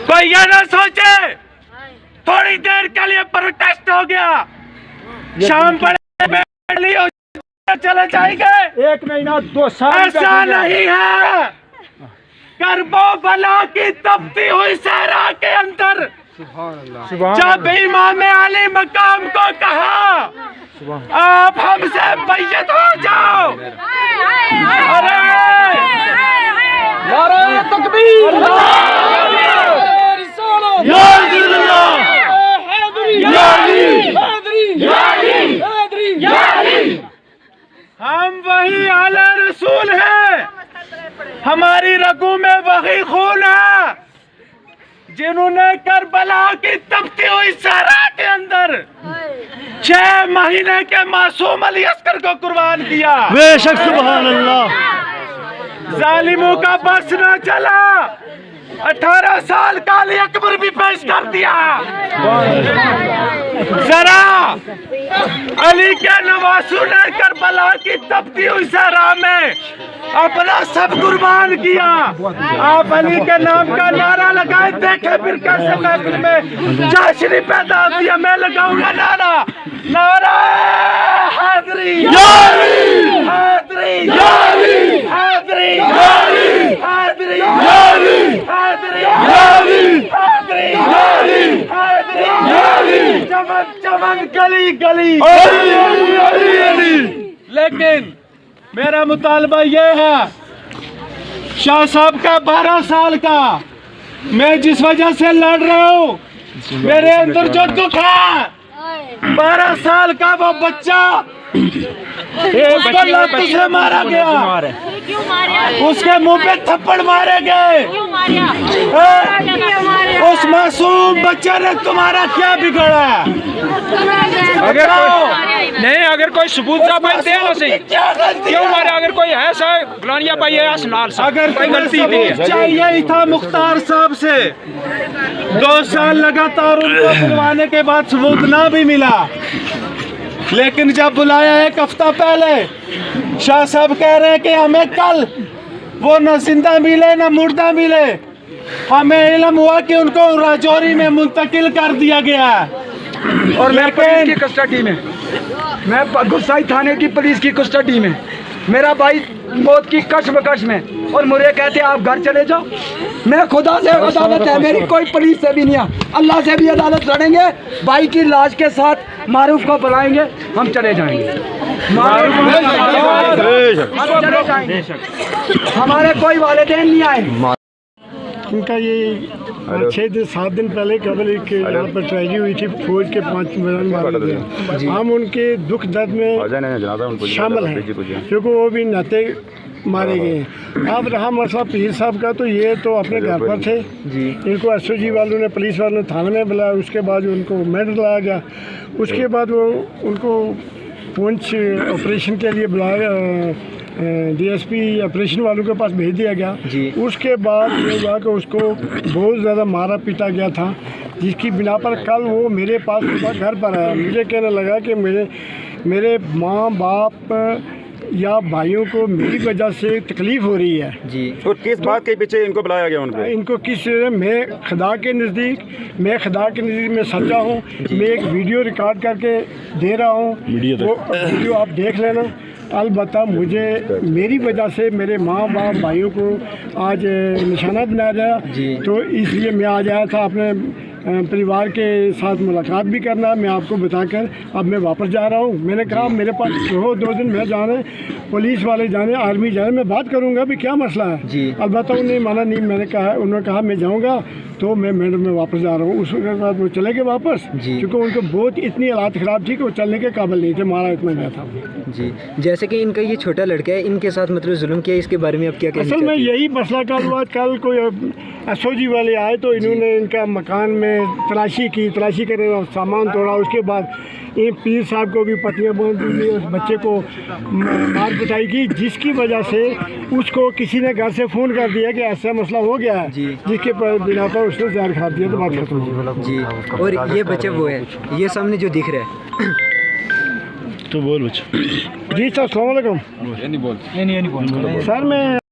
کوئی یہ نہ سوچے تھوڑی دیر کے لیے پروٹیسٹ ہو گیا، شام پڑے چلے جائیں گے، 1 مہینہ 2 سال ایسا نہیں ہے۔ کرب و بلا کی تپتی ہوئی صحرا کے اندر جب امام علی مقام کو کہا آپ ہم سے بیعت ہو جاؤ، ارے نعرہ تکبیر، یا رسول اللہ، یا علی، یا علی، یا علی، ہم وہی اعلی رسول ہیں، ہماری رگوں میں وہی خون ہے جنہوں نے کربلا کی تپتی ہوئی صحرا کے اندر 6 مہینے کے معصوم علی اصغر کو قربان کیا۔ بے شک سبحان اللہ۔ ظالموں کا بس نہ چلا، 18 سال کا علی اکبر بھی پیش کر دیا۔ ذرا علی کے نواسوں نے کربلا کی تپتی ہوئی صحرا میں اپنا سب قربان کیا۔ آپ علی کے نام کا نعرہ لگائے، دیکھیں پھر کیسے محفل میں جاشنی پیدا ہوتی ہے۔ میں لگاؤں گا نعرہ، نعرہ حیدری، حیدری، حیدری، حیدری، حیدری، حیدری، چمن چمن گلی گلی۔ لیکن میرا مطالبہ یہ ہے، شاہ صاحب کا 12 سال کا میں جس وجہ سے لڑ رہا ہوں، میرے اندر جو دکھ ہے، 12 سال کا وہ بچہ اس کو لاٹھی سے مارا گیا، اس کے منہ پہ تھپڑ مارے گئے۔ اس معصوم بچے نے تمہارا کیا بگڑا ہے؟ اگر کوئی ثبوت صاحب دے لو سی کیوں مارے؟ اگر کوئی ہے صاحب گلانیا پائی ہے اسنال صاحب، اگر کوئی ثبوت چاہیے ہی تھا مختار صاحب سے، 2 سال لگاتار ان کو بلوانے کے بعد ثبوت نہ بھی ملا، لیکن جب بلایا 1 ہفتہ پہلے، شاہ صاحب کہہ رہے ہیں کہ ہمیں کل وہ نہ زندہ ملے نہ مردہ ملے، ہمیں علم ہوا کہ ان کو راجوری میں منتقل کر دیا گیا ہے۔ اور میں پولیس کی کسٹڈی میں، میں گسائی تھانے کی پولیس کی کسٹڈی میں، میرا بھائی موت کی کشمکش میں، اور مجھے کہتے ہیں آپ گھر چلے جاؤ۔ میں خدا سے عدالت ہے میری، کوئی پولیس سے بھی نہیں ہے، اللہ سے بھی عدالت لڑیں گے، بھائی کی لاش کے ساتھ معروف کو بلائیں گے، ہم چلے جائیں گے، ہمارے کوئی والدین نہیں آئے۔ ان کا یہ 6-7 دن پہلے قبل ایک یہاں پر ٹریجڈی ہوئی تھی، فوج کے 5 جوان مارے گئے۔ ہم ان کے دکھ درد میں شامل ہیں کیونکہ وہ بھی ناتے مارے گئے ہیں۔ اب رہا مسئلہ پیر صاحب کا، تو یہ تو اپنے گھر پر تھے، ان کو ایس او جی والوں نے، پولیس والوں نے تھانے میں بلایا، اس کے بعد ان کو میڈ لایا گیا، اس کے بعد وہ ان کو پونچھ آپریشن کے لیے بلایا، ڈی ایس پی آپریشن والوں کے پاس بھیج دیا گیا۔ اس کے بعد یہ ہوا کہ اس کو بہت زیادہ مارا پیٹا گیا تھا، جس کی بنا پر کل وہ میرے پاس گھر پر آیا، مجھے کہنے لگا کہ میرے ماں باپ یا بھائیوں کو میری وجہ سے تکلیف ہو رہی ہے۔ اور کس بات کے پیچھے ان کو بلایا گیا؟ ان کو کس میں خدا کے نزدیک میں سچا ہوں، میں ایک ویڈیو ریکارڈ کر کے دے رہا ہوں، وہ ویڈیو آپ دیکھ لینا۔ البتہ مجھے میری وجہ سے میرے ماں باپ بھائیوں کو آج نشانہ بنایا گیا، تو اس لیے میں آج آیا تھا اپنے پریوار کے ساتھ ملاقات بھی کرنا۔ میں آپ کو بتا کر اب میں واپس جا رہا ہوں۔ میں نے کہا میرے پاس 2 دن میں جانا ہے، پولیس والے جانے، آرمی جانے، میں بات کروں گا بھی کیا مسئلہ ہے۔ البتہ انہوں نے مانا نہیں، انہوں نے کہا میں جاؤں گا، تو میں میڈم میں واپس جا رہا ہوں۔ اس کے بعد وہ چلے گئے واپس، کیونکہ ان کو بہت اتنی حالات خراب تھی کہ وہ چلنے کے قابل نہیں تھے، مارا اتنا گیا تھا۔ جیسے کہ ان کا یہ چھوٹا لڑکا ہے، ان کے ساتھ مطلب ظلم کیا، اس کے بارے میں آپ کیا کہنا چاہتے ہیں؟ اصل میں یہی مسئلہ کل ہوا، کل کوئی ایس او جی والے آئے تو انہوں نے ان کا مکان میں تلاشی کرنے سامان توڑا، اس کے بعد یہ پیر صاحب کو بھی پٹیاں باندھ دی، اس بچے کو مار پٹائی کی، جس کی وجہ سے اس کو کسی نے گھر سے فون کر دیا کہ ایسا مسئلہ ہو گیا ہے، جس کے بنا پر اس نے زہر کھا دیا، تو بات ختم ہو گئی۔ اور یہ بچہ وہ ہے، یہ سامنے جو دکھ رہا ہے، تو بول بچہ۔ جی سر السلام علیکم۔ سر میں